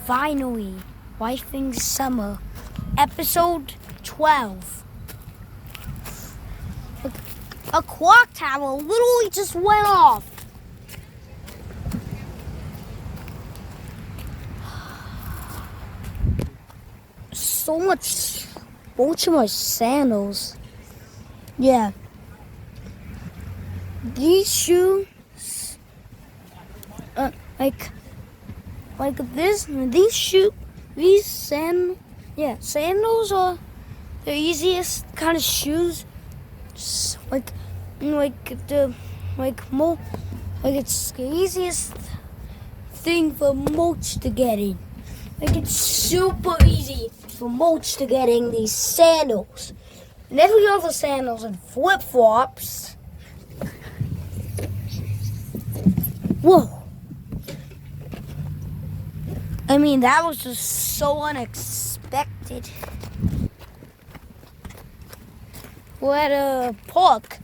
finally, Wifing Summer, episode 12. A clock tower literally just went off. So much sandals. Yeah. These shoes, sandals are the easiest kind of shoes. It's the easiest thing for Mulch to get in. It's super easy for Mulch to get in these sandals. And every other sandals and flip-flops. Whoa. I mean, that was just so unexpected. We're at a park.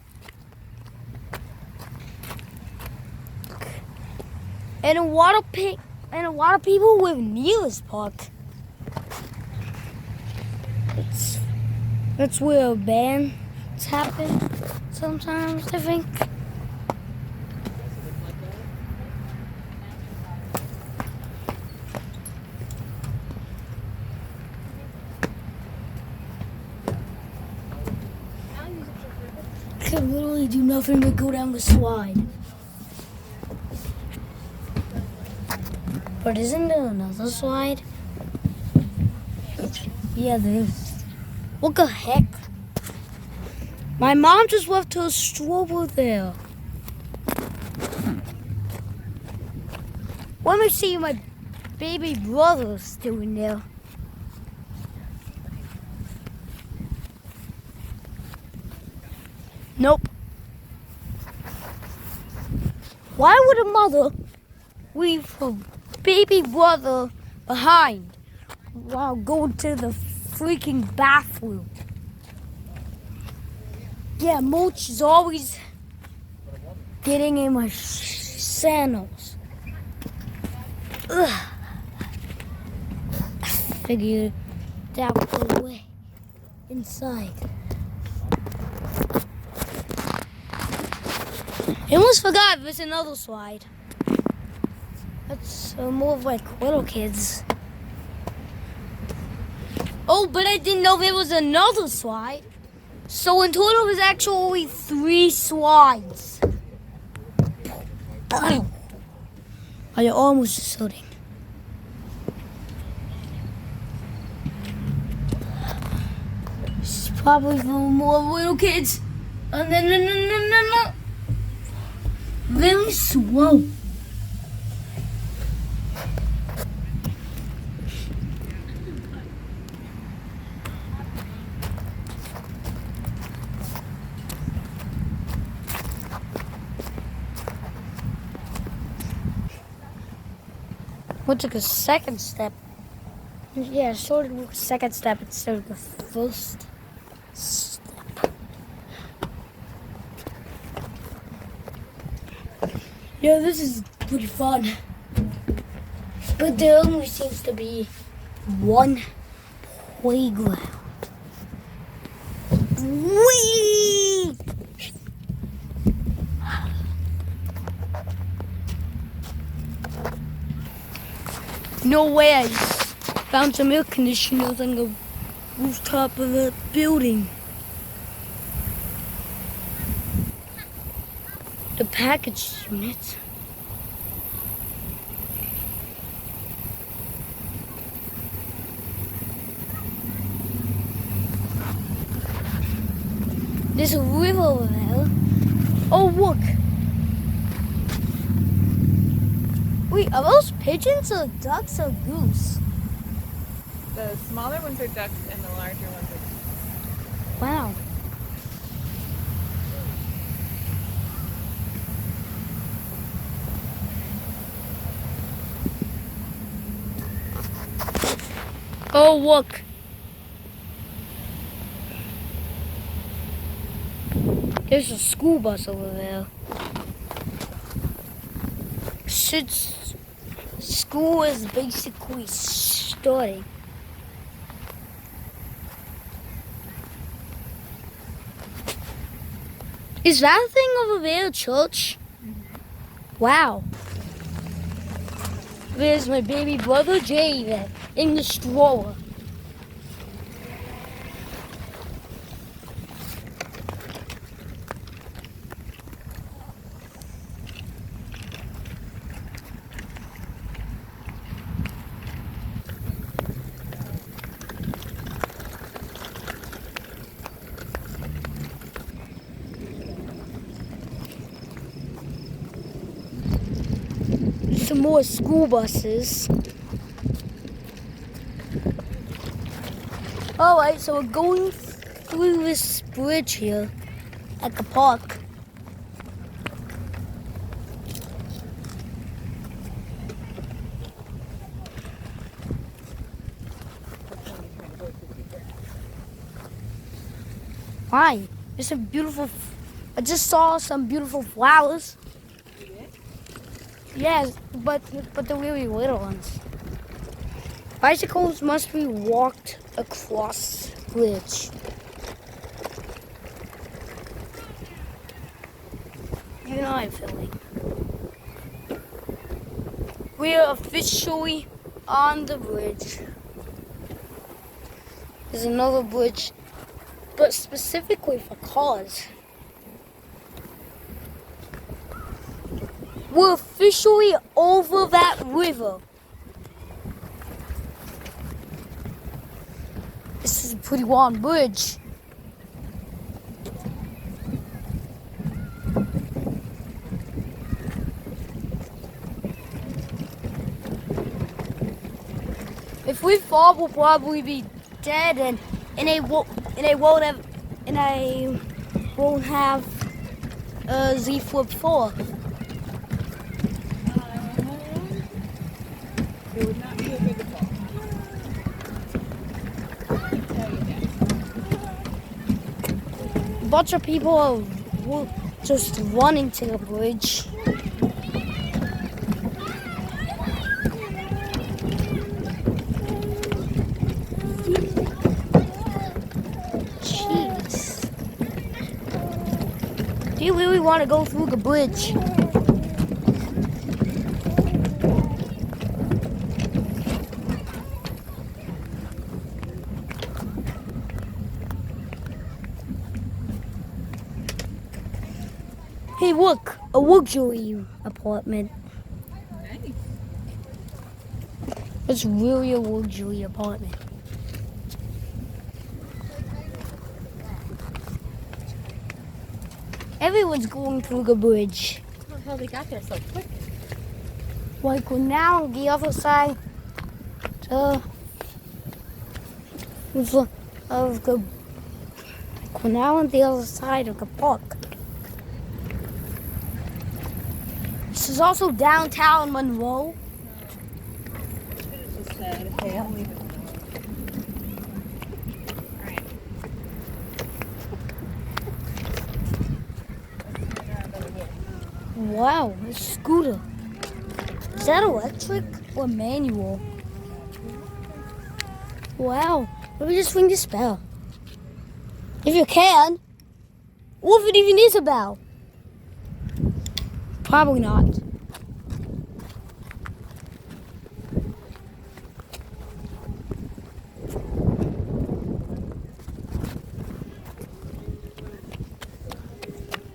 And a lot of people live near this park. That's where bands happen sometimes, I think. I can literally do nothing but go down the slide. But isn't there another slide? Yeah, there is. What the heck? My mom just left her stroller there. Let me see my baby brother's doing there. Nope. Why would a mother leave her baby brother behind while going to the freaking bathroom? Yeah, Mulch is always getting in my sandals. Ugh. I figured that was the way inside. I almost forgot there's another slide. That's more of like little kids. Oh, but I didn't know there was another slide. So in total, there's actually 3 slides. I almost shooting. It's probably for more little kids. No. Very slow. What took a second step? Yeah, sort of a second step instead of the first step. Yeah, this is pretty fun. But there only seems to be one playground. Whee! No way, I found some air conditioners on the rooftop of the building. The package unit. There's a river over there. Oh, look. Wait, are those pigeons or ducks or goose? The smaller ones are ducks and the larger ones are geese. Wow. Oh, look. There's a school bus over there. School is basically starting. Is that a thing over there, church? Wow. There's my baby brother Jay there in the stroller. Some more school buses. Alright, so we're going through this bridge here at the park. Why? There's some beautiful. I just saw some beautiful flowers. Yes, but the really little ones. Bicycles must be walked across the bridge. You know I'm filming. We are officially on the bridge. There's another bridge, but specifically for cars. We're officially over that river. This is a pretty long bridge. If we fall, we'll probably be dead, and I won't have a Z Flip 4. It would not be a good fall. I can tell you that. A bunch of people are just running to the bridge. Jeez. Do you really want to go through the bridge? Hey, look, a luxury apartment. Nice. It's really a luxury apartment. Everyone's going through the bridge. How the hell they got there so quick? Like we're now on the other side of the we're now on the other side of the park. This is also downtown Monroe. Just said, okay, I'll leave it. Alright. Wow, a scooter. Is that electric or manual? Wow, let me just ring this bell. If you can. Or if it even is a bell. Probably not.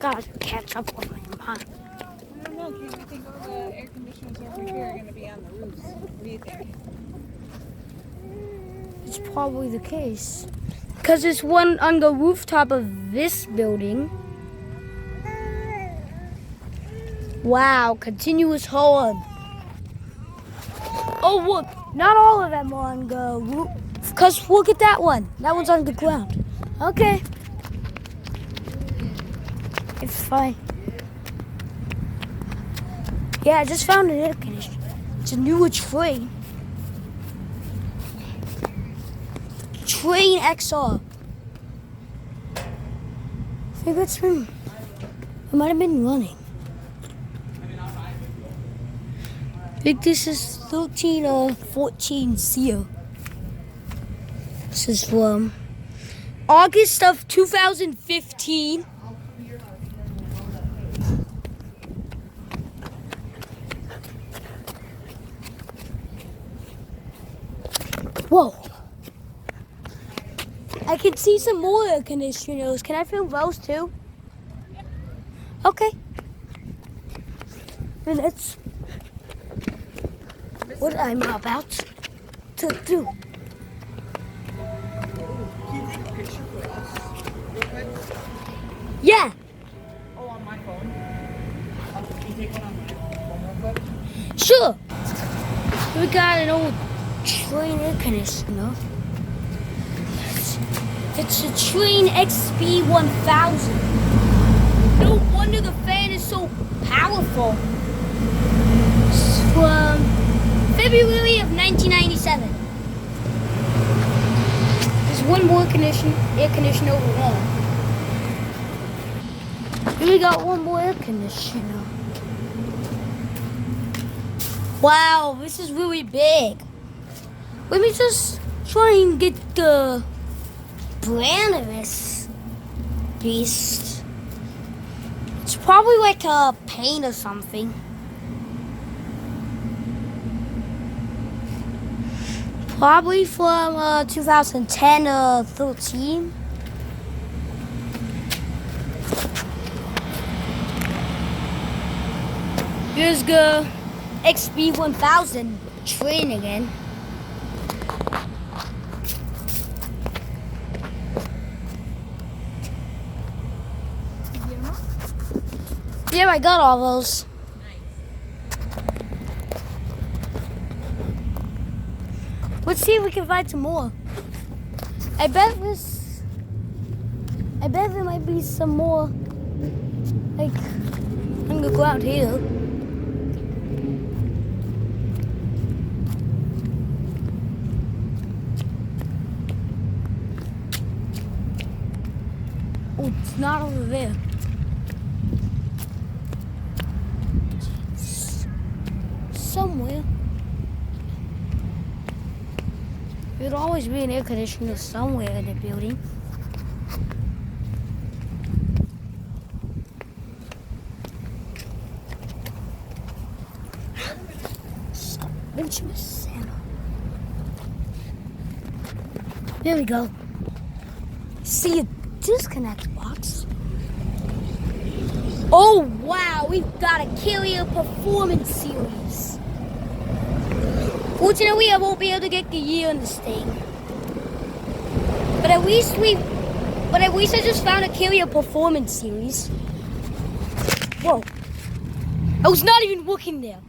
Gotta catch up with my mind. I don't know, Kate. I think all the air conditioners over here are going to be on the roofs. What do you think? It's probably the case. Because there's one on the rooftop of this building. Wow, continuous horn. Oh, look, not all of them are on the roof. Because look at that one. That one's on the ground. Okay. It's fine. Yeah, I just found an air conditioner. It's a newer train. Train XR. I think it's been, it might have been running. I think this is 13 or 14 seal. This is from August of 2015. Whoa. I can see some more air conditioners. Can I film those too? Okay. And that's what I'm about to do. Can you take a picture for us real quick? Yeah, Oh, on my phone. Can you take one on my phone real quick? sure. We got an old train air conditioner. It's a Train XP1000. No wonder the fan is so powerful. It's from February of 1997. There's one more air conditioner over there. And we got one more air conditioner. Wow, this is really big. Let me just try and get the brand of this beast. It's probably like a paint or something. Probably from 2010 or 13. Here's the XP1000 train again. Yeah, I got all those. Let's see if we can find some more. I bet there might be some more. Like, I'm gonna go out here. Oh, it's not over there. Somewhere. There'd always be an air conditioner somewhere in the building. There we go. See a disconnect box. Oh wow, we've got a Carrier Performance Series. Fortunately, I won't be able to get the year on this thing. But at least I just found a Carrier Performance Series. Whoa. I was not even looking there.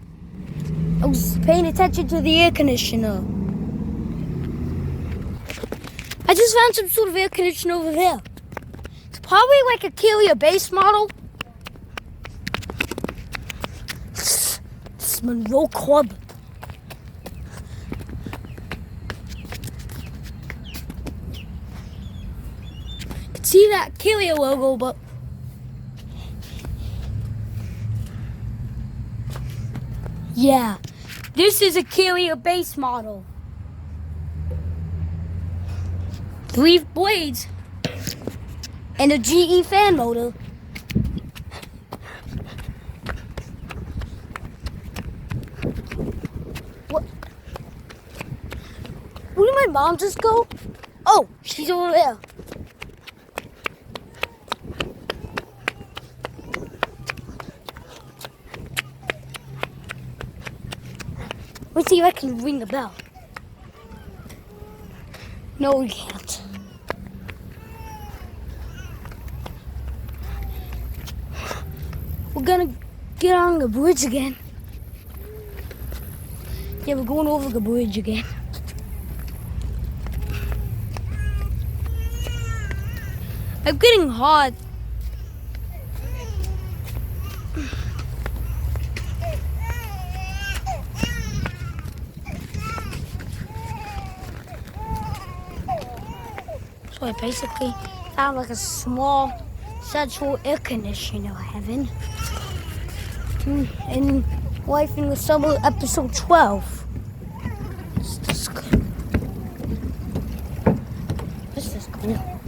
I was paying attention to the air conditioner. I just found some sort of air conditioner over there. It's probably like a Carrier base model. It's Monroe Club. I can see that Carrier logo, but yeah, this is a Carrier base model. 3 blades and a GE fan motor. What? Where did my mom just go? Oh, she's over there. Let's see if I can ring the bell. No, we can't. We're gonna get on the bridge again. Yeah, we're going over the bridge again. I'm getting hot. So I basically found like a small central air conditioner heaven. In Life in the Summer episode 12. No.